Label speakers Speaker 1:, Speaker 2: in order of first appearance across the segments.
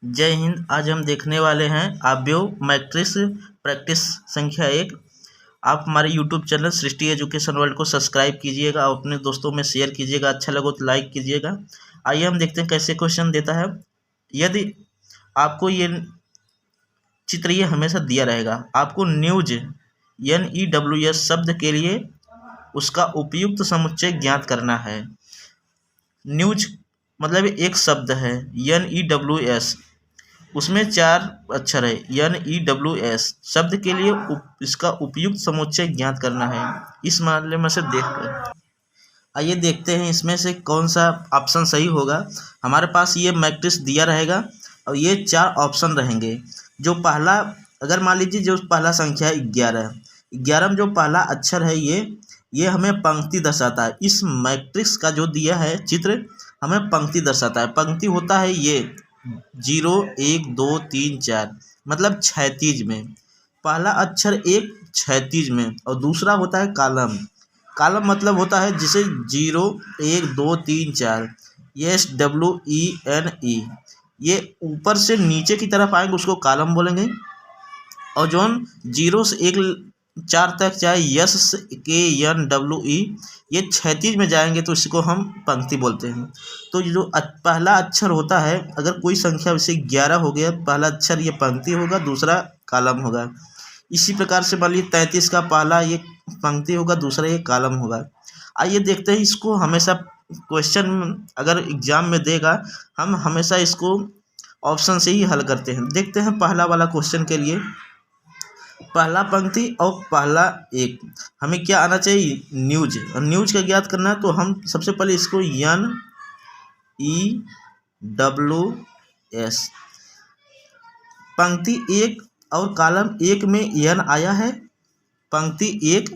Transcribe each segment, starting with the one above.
Speaker 1: जय हिंद। आज हम देखने वाले हैं आव्यव मैट्रिक्स प्रैक्टिस संख्या 1। आप हमारे यूट्यूब चैनल सृष्टि एजुकेशन वर्ल्ड को सब्सक्राइब कीजिएगा और अपने दोस्तों में शेयर कीजिएगा। अच्छा लगे तो लाइक कीजिएगा। आइए हम देखते हैं कैसे क्वेश्चन देता है। यदि आपको ये चित्र ये हमेशा दिया रहेगा, आपको न्यूज NEWS शब्द के लिए उसका उपयुक्त समुच्चय ज्ञात करना है। न्यूज मतलब एक शब्द है NEWS, उसमें 4 अक्षर है। NEWS शब्द के लिए इसका उपयुक्त समुच्चय ज्ञात करना है। इस मामले में से देखकर आइए देखते हैं इसमें से कौन सा ऑप्शन सही होगा। हमारे पास ये मैट्रिक्स दिया रहेगा और ये 4 ऑप्शन रहेंगे। जो पहला, अगर मान लीजिए जो पहला संख्या है 11 में जो पहला अक्षर है ये हमें पंक्ति दर्शाता है। इस मैट्रिक्स का जो दिया है चित्र हमें पंक्ति दर्शाता है। पंक्ति होता है ये 0 1 2 3 4, मतलब क्षैतिज में। पहला अक्षर एक क्षैतिज में और दूसरा होता है कालम। कालम मतलब होता है जिसे 0 1 2 3 4 SWENE, ये ऊपर से नीचे की तरफ आएंगे उसको कालम बोलेंगे। और जो 0 से 1 4 तक चाहे SKNWE, ये क्षैतिज में जाएंगे तो इसको हम पंक्ति बोलते हैं। तो जो पहला अक्षर होता है, अगर कोई संख्या वैसे 11 हो गया, पहला अक्षर ये पंक्ति होगा, दूसरा कालम होगा। इसी प्रकार से मान लीजिए 33 का पहला ये पंक्ति होगा, दूसरा ये कालम होगा। आइए देखते हैं इसको। हमेशा क्वेश्चन अगर एग्जाम में देगा, हम हमेशा इसको ऑप्शन से ही हल करते हैं। देखते हैं पहला वाला क्वेश्चन के लिए। पहला पंक्ति और पहला एक, हमें क्या आना चाहिए? न्यूज। और न्यूज का ज्ञात करना है तो हम सबसे पहले इसको NEWS, पंक्ति 1 और कालम 1 में यन आया है। पंक्ति 1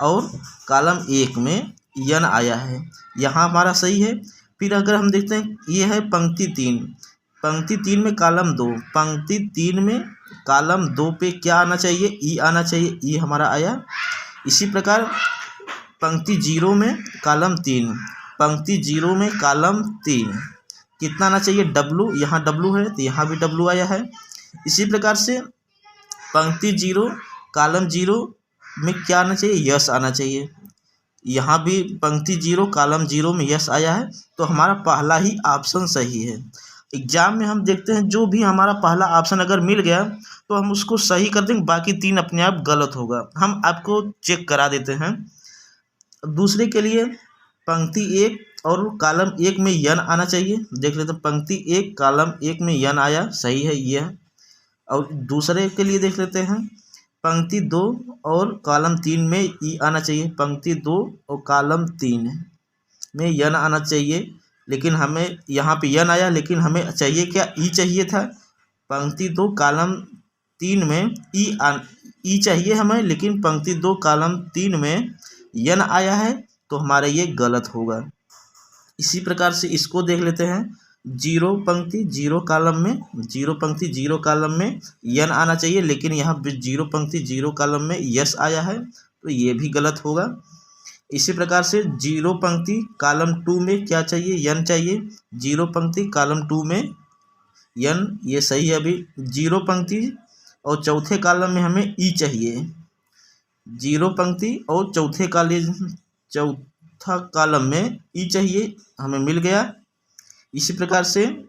Speaker 1: और कालम 1 में यन आया है, यहाँ हमारा सही है। फिर अगर हम देखते हैं ये है पंक्ति 3, पंक्ति 3 में कालम 2, पंक्ति 3 में कालम 2 पे क्या आना चाहिए? ई आना चाहिए, ई हमारा आया। इसी प्रकार पंक्ति 0 में कालम 3, पंक्ति 0 में कालम 3 कितना आना चाहिए? W, यहाँ W है तो यहाँ भी W आया है। इसी प्रकार से पंक्ति 0 कालम 0 में क्या आना चाहिए? यस आना चाहिए। यहाँ भी पंक्ति 0 कालम 0 में यस आया है, तो हमारा पहला ही ऑप्शन सही है। एग्जाम में हम देखते हैं जो भी हमारा पहला ऑप्शन अगर मिल गया तो हम उसको सही कर देंगे, बाकी 3 अपने आप गलत होगा। हम आपको चेक करा देते हैं। दूसरे के लिए पंक्ति 1 और कालम 1 में यन आना चाहिए। देख लेते हैं, पंक्ति 1 कालम 1 में यन आया, सही है ये। और दूसरे के लिए देख लेते हैं, पंक्ति 2 और कालम 3 में ई आना चाहिए। पंक्ति 2 और कालम 3 में यन आना चाहिए, लेकिन हमें यहाँ पे यन आया, लेकिन हमें चाहिए क्या? ई चाहिए था। पंक्ति 2 कालम 3 में ई चाहिए हमें, लेकिन पंक्ति 2 कालम 3 में यन आया है, तो हमारा ये गलत होगा। इसी प्रकार से इसको देख लेते हैं। 0 पंक्ति 0 कालम में, 0 पंक्ति 0 कालम में यन आना चाहिए, लेकिन यहाँ 0 पंक्ति 0 कालम में यस आया है, तो ये भी गलत होगा। इसी प्रकार से 0 पंक्ति कालम 2 में क्या चाहिए? यन चाहिए। 0 पंक्ति कालम 2 में यन, ये सही है। अभी 0 पंक्ति और चौथे कालम में हमें ई चाहिए। 0 पंक्ति और चौथा कालम में ई चाहिए, हमें मिल गया। इसी प्रकार से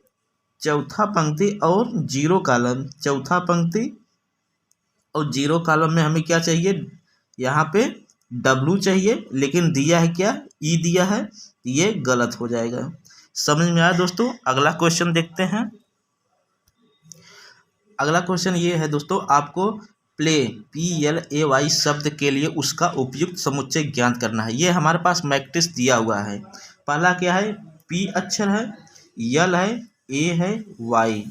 Speaker 1: चौथा पंक्ति और 0 कालम, चौथा पंक्ति और 0 कालम में हमें क्या चाहिए? यहाँ पे W चाहिए, लेकिन दिया है क्या? ई दिया है, ये गलत हो जाएगा। समझ में आया दोस्तों? अगला क्वेश्चन देखते हैं। अगला क्वेश्चन ये है दोस्तों, आपको PLAY शब्द के लिए उसका उपयुक्त समुच्चय ज्ञात करना है। ये हमारे पास मैट्रिक्स दिया हुआ है। पहला क्या है? P अक्षर है, L है, A है, Y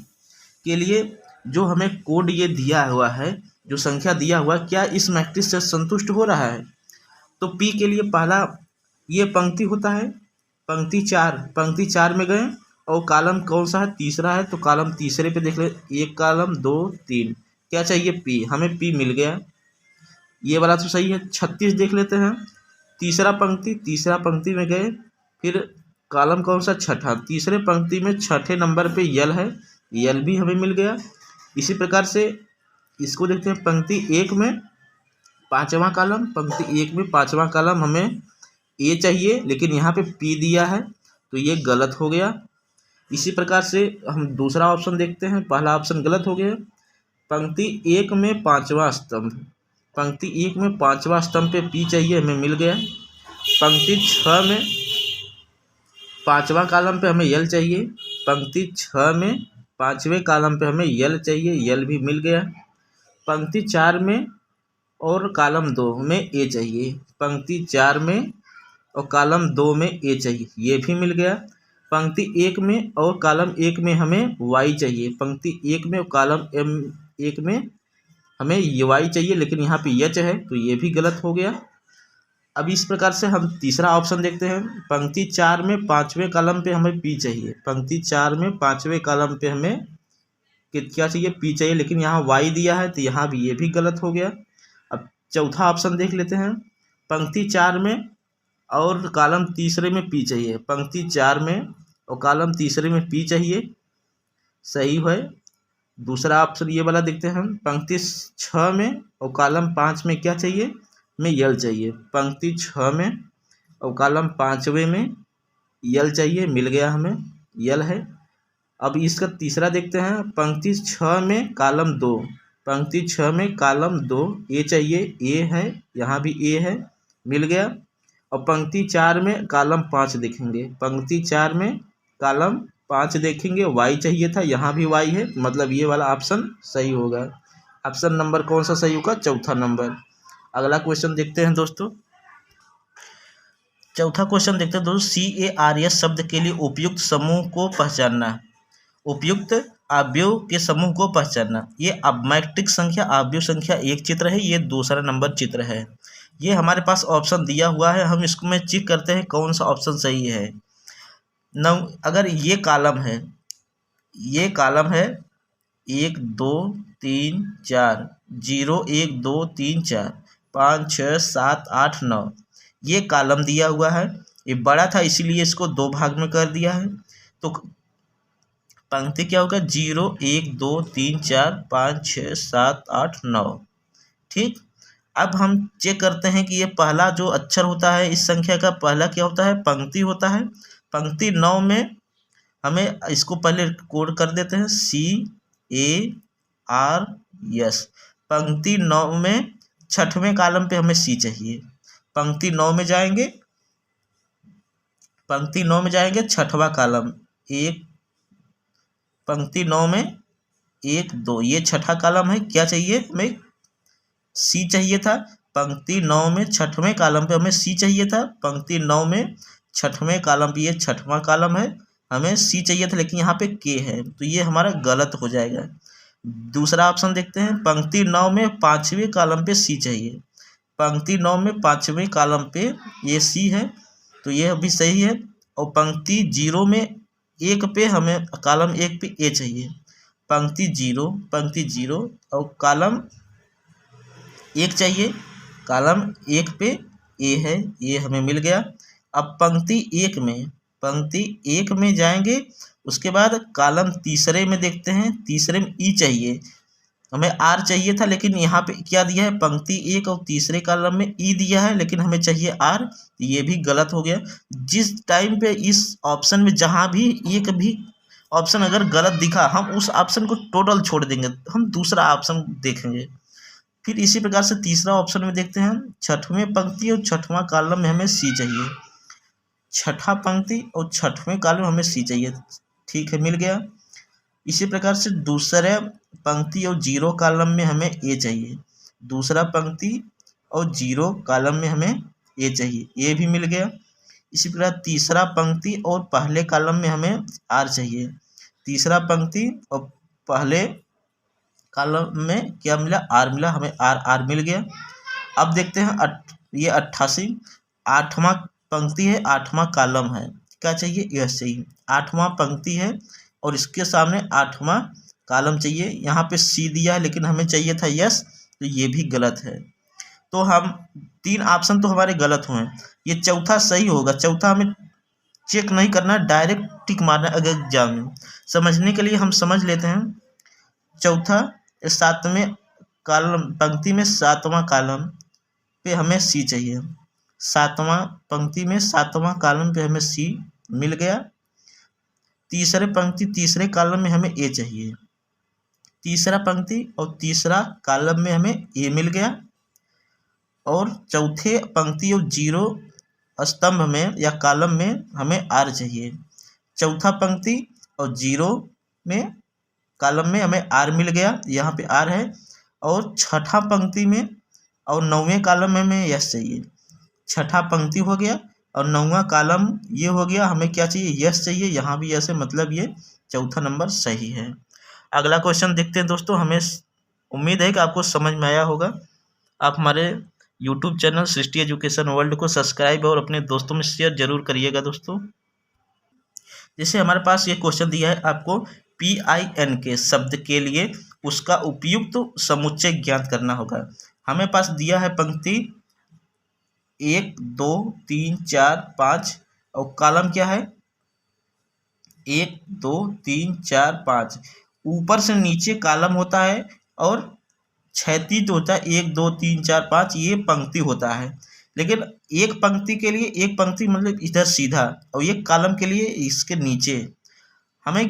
Speaker 1: के लिए जो हमें कोड ये दिया हुआ है, जो संख्या दिया हुआ है, क्या इस मैट्रिक्स से संतुष्ट हो रहा है? तो P के लिए पहला ये पंक्ति होता है, पंक्ति 4 में गए और कालम कौन सा है? तीसरा है, तो कालम तीसरे पे देख ले, 1 कालम 2 3, क्या चाहिए? P, हमें P मिल गया, ये वाला तो सही है। 36 देख लेते हैं, तीसरा पंक्ति में गए, फिर कालम कौन सा? छठा, तीसरे पंक्ति में छठे नंबर पे यल है, यल भी हमें मिल गया। इसी प्रकार से इसको देखते हैं, पंक्ति एक में पाँचवा कॉलम, पंक्ति एक में पाँचवा कॉलम हमें ए चाहिए, लेकिन यहाँ पे पी दिया है तो ये गलत हो गया। इसी प्रकार से हम दूसरा ऑप्शन देखते हैं, पहला ऑप्शन गलत हो गया। पंक्ति एक में पाँचवा स्तंभ, पंक्ति एक में पाँचवा स्तंभ पे पी चाहिए, हमें मिल गया। पंक्ति 6 में पाँचवा कॉलम पे हमें यल चाहिए, पंक्ति 6 में पाँचवें कॉलम पे हमें यल चाहिए, यल भी मिल गया। पंक्ति 4 में और कॉलम 2 में ए चाहिए, पंक्ति 4 में और कॉलम 2 में ए चाहिए, ये भी मिल गया। पंक्ति 1 में और कॉलम 1 में हमें वाई चाहिए, पंक्ति 1 में और कॉलम M1 में हमें ये वाई चाहिए, लेकिन यहाँ पे यच है तो ये भी गलत हो गया। अब इस प्रकार से हम तीसरा ऑप्शन देखते हैं, पंक्ति 4 में पाँचवें कॉलम पे हमें पी चाहिए, पंक्ति 4 में पाँचवें कॉलम पे हमें क्या चाहिए, पी चाहिए, लेकिन यहाँ वाई दिया है तो यहाँ भी ये भी गलत हो गया। अब चौथा ऑप्शन देख लेते हैं, पंक्ति 4 में और कॉलम तीसरे में पी चाहिए, पंक्ति 4 में और कॉलम तीसरे में पी चाहिए, सही है। दूसरा ऑप्शन ये वाला देखते हैं, पंक्ति 6 में और कॉलम 5 में क्या चाहिए, में यल चाहिए, पंक्ति 6 में और कॉलम 5वें में यल चाहिए, मिल गया, हमें यल है। अब इसका तीसरा देखते हैं, पंक्ति 6 में कॉलम 2, पंक्ति 6 में कॉलम 2 ए चाहिए, ए है, यहाँ भी ए है, मिल गया। और पंक्ति 4 में कॉलम 5 देखेंगे, पंक्ति 4 में कॉलम 5 देखेंगे, वाई चाहिए था, यहाँ भी वाई है, मतलब ये वाला ऑप्शन सही होगा। ऑप्शन नंबर कौन सा सही होगा, चौथा नंबर। अगला क्वेश्चन देखते हैं दोस्तों, चौथा क्वेश्चन देखते हैं दोस्तों, CARS शब्द के लिए उपयुक्त समूह को पहचानना, उपयुक्त अवयव के समूह को पहचानना। ये अब मैट्रिक संख्या अवयव संख्या एक चित्र है, ये दूसरा नंबर चित्र है। ये हमारे पास ऑप्शन दिया हुआ है, हम इसको में चेक करते हैं कौन सा ऑप्शन सही है। अगर ये कॉलम है, ये कॉलम है 1 2 3 4, 0 1 2 3 4 5 6 7 8 9, ये कॉलम दिया हुआ है, ये बड़ा था इसीलिए इसको 2 भाग में कर दिया है। तो पंक्ति क्या होगा, 0 1 2 3 4 5 6 7 8 9, ठीक। अब हम चेक करते हैं कि ये पहला जो अक्षर होता है इस संख्या का, पहला क्या होता है, पंक्ति होता है। पंक्ति 9 में हमें इसको पहले कोड कर देते हैं, CARS। पंक्ति 9 में छठवें कॉलम पे हमें सी चाहिए, पंक्ति 9 में जाएंगे, पंक्ति 9 में जाएंगे, छठवां कॉलम एक, पंक्ति 9 में 1 2, ये छठा कॉलम है, क्या चाहिए हमें, सी चाहिए था। पंक्ति 9 में छठवें कॉलम पे हमें सी चाहिए था, पंक्ति 9 में छठवें कॉलम पे, ये छठवां कॉलम है, हमें सी चाहिए था, लेकिन यहाँ पे के है तो ये हमारा गलत हो जाएगा। दूसरा ऑप्शन देखते हैं, पंक्ति 9 में पाँचवें कॉलम पे सी चाहिए, पंक्ति 9 में पाँचवें कॉलम पे ये सी है तो ये भी सही है। और पंक्ति 0 में 1 पे हमें कॉलम 1 पे ए चाहिए, पंक्ति 0 और कॉलम 1 चाहिए, कॉलम 1 पे ए है, ये हमें मिल गया। अब पंक्ति 1 में जाएंगे, उसके बाद कॉलम तीसरे में देखते हैं, तीसरे में ई चाहिए, हमें आर चाहिए था, लेकिन यहाँ पे क्या दिया है, पंक्ति 1 और तीसरे कॉलम में ई दिया है, लेकिन हमें चाहिए आर, ये भी गलत हो गया। जिस टाइम पे इस ऑप्शन में जहाँ भी एक भी ऑप्शन अगर गलत दिखा, हम उस ऑप्शन को टोटल छोड़ देंगे, हम दूसरा ऑप्शन देखेंगे। फिर इसी प्रकार से तीसरा ऑप्शन में देखते हैं, छठवें पंक्ति और छठवां कॉलम में हमें सी चाहिए, छठा पंक्ति और छठवें कॉलम में हमें सी चाहिए, ठीक है, मिल गया। इसी प्रकार से दूसरे पंक्ति और 0 कॉलम में हमें ए चाहिए, दूसरा पंक्ति और 0 कॉलम में हमें ए चाहिए, ये भी मिल गया। इसी प्रकार तीसरा पंक्ति और पहले कॉलम में हमें आर चाहिए, तीसरा पंक्ति और पहले कॉलम में क्या मिला, आर मिला, हमें आर मिल गया। अब देखते हैं ये 88 आठवां पंक्ति है, आठवां कॉलम है, क्या चाहिए, यस चाहिए, आठवां पंक्ति है और इसके सामने आठवां कॉलम चाहिए, यहाँ पे सी दिया है लेकिन हमें चाहिए था यस, तो ये भी गलत है। तो हम 3 ऑप्शन तो हमारे गलत हुए, ये चौथा सही होगा, चौथा हमें चेक नहीं करना, डायरेक्ट टिक मारना अगर एग्जाम में। समझने के लिए हम समझ लेते हैं। चौथा, 7वें कॉलम पंक्ति में 7वां कॉलम पे हमें सी चाहिए। 7वां पंक्ति में 7वां कॉलम पे हमें सी मिल गया। तीसरे पंक्ति तीसरे कॉलम में हमें ए चाहिए। तीसरा पंक्ति और तीसरा कॉलम में हमें ए मिल गया। और चौथे पंक्ति और 0 स्तंभ में या कॉलम में हमें आर चाहिए। चौथा पंक्ति और 0 में कॉलम में हमें आर मिल गया, यहाँ पे आर है। और छठा पंक्ति में और 9वें कॉलम में हमें यस चाहिए। छठा पंक्ति हो गया और 9वां कॉलम ये हो गया, हमें क्या चाहिए, यस चाहिए। यहाँ भी यस है, मतलब ये चौथा नंबर सही है। अगला क्वेश्चन देखते हैं दोस्तों। हमें उम्मीद है कि आपको समझ में आया होगा। आप हमारे यूट्यूब चैनल सृष्टि एजुकेशन वर्ल्ड को सब्सक्राइब और अपने दोस्तों में शेयर जरूर करिएगा दोस्तों। जैसे हमारे पास ये क्वेश्चन दिया है आपको, PIN के शब्द के लिए उसका उपयुक्त समुच्चय ज्ञात करना होगा। हमें पास दिया है पंक्ति 1 2 3 4 5 और कॉलम क्या है 1 2 3 4 5। ऊपर से नीचे कॉलम होता है और क्षैतिज होता है 1 2 3 4 5, ये पंक्ति होता है। लेकिन एक पंक्ति के लिए, एक पंक्ति मतलब इधर सीधा, और एक कॉलम के लिए इसके नीचे हमें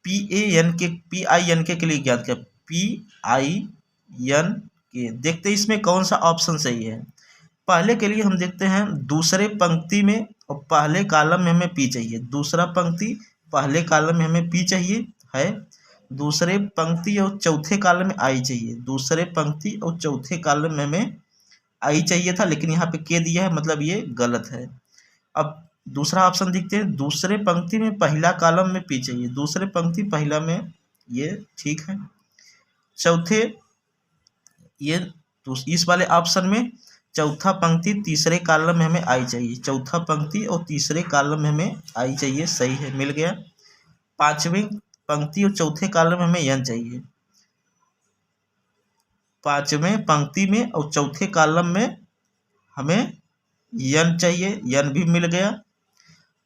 Speaker 1: PIN के लिए ज्ञात किया। PIN के देखते हैं इसमें कौन सा ऑप्शन सही है। पहले के लिए हम देखते हैं दूसरे पंक्ति में और पहले कॉलम में हमें पी चाहिए। दूसरा पंक्ति पहले कॉलम में हमें पी चाहिए है। दूसरे पंक्ति और चौथे कॉलम में आई चाहिए। दूसरे पंक्ति और चौथे कॉलम में हमें आई चाहिए था, लेकिन यहाँ पे के दिया है, मतलब ये गलत है। अब दूसरा ऑप्शन देखते हैं, दूसरे पंक्ति में पहला कॉलम में पी चाहिए। दूसरे पंक्ति पहला में, ये ठीक है। चौथे ये इस वाले ऑप्शन में चौथा पंक्ति तीसरे कॉलम में हमें आई चाहिए। चौथा पंक्ति और तीसरे कॉलम में हमें आई चाहिए, सही है, मिल गया। पांचवें पंक्ति और चौथे कॉलम में हमें एन चाहिए। पांचवें पंक्ति में और चौथे कॉलम में हमें एन चाहिए, एन भी मिल गया।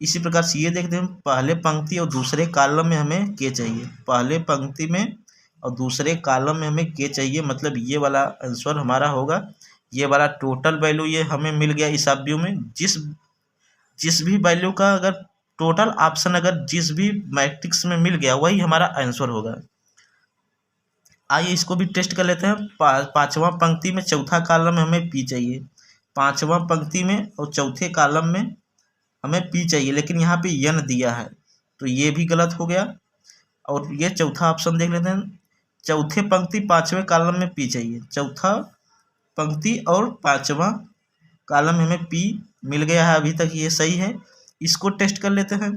Speaker 1: इसी प्रकार से ये देखते हैं, पहले पंक्ति और दूसरे कॉलम में हमें के चाहिए। पहले पंक्ति में और दूसरे कॉलम में हमें के चाहिए, मतलब ये वाला आंसर हमारा होगा। ये वाला टोटल वैल्यू ये हमें मिल गया इस ऑब्जेक्ट में। जिस भी वैल्यू का अगर टोटल ऑप्शन अगर जिस भी मैट्रिक्स में मिल गया, वही हमारा आंसर होगा। आइए इसको भी टेस्ट कर लेते हैं। पांचवा पंक्ति में चौथा कॉलम में हमें पी चाहिए। पांचवा पंक्ति में और चौथे कॉलम में हमें पी चाहिए, लेकिन यहाँ पे एन दिया है, तो ये भी गलत हो गया। और ये चौथा ऑप्शन देख लेते हैं। चौथे पंक्ति पांचवें कॉलम में पी चाहिए। चौथा पंक्ति और पांचवा कॉलम में हमें पी मिल गया है, अभी तक ये सही है। इसको टेस्ट कर लेते हैं।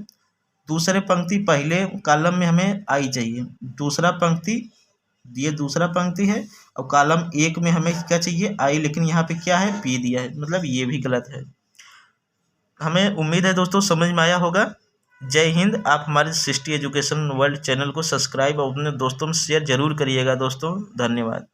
Speaker 1: दूसरे पंक्ति पहले कॉलम में हमें आई चाहिए। दूसरा पंक्ति, ये दूसरा पंक्ति है और कॉलम 1 में हमें क्या चाहिए, आई, लेकिन यहाँ पे क्या है, पी दिया है, मतलब ये भी गलत है। हमें उम्मीद है दोस्तों समझ में आया होगा। जय हिंद। आप हमारे सृष्टि एजुकेशन वर्ल्ड चैनल को सब्सक्राइब और अपने दोस्तों में शेयर जरूर करिएगा दोस्तों। धन्यवाद।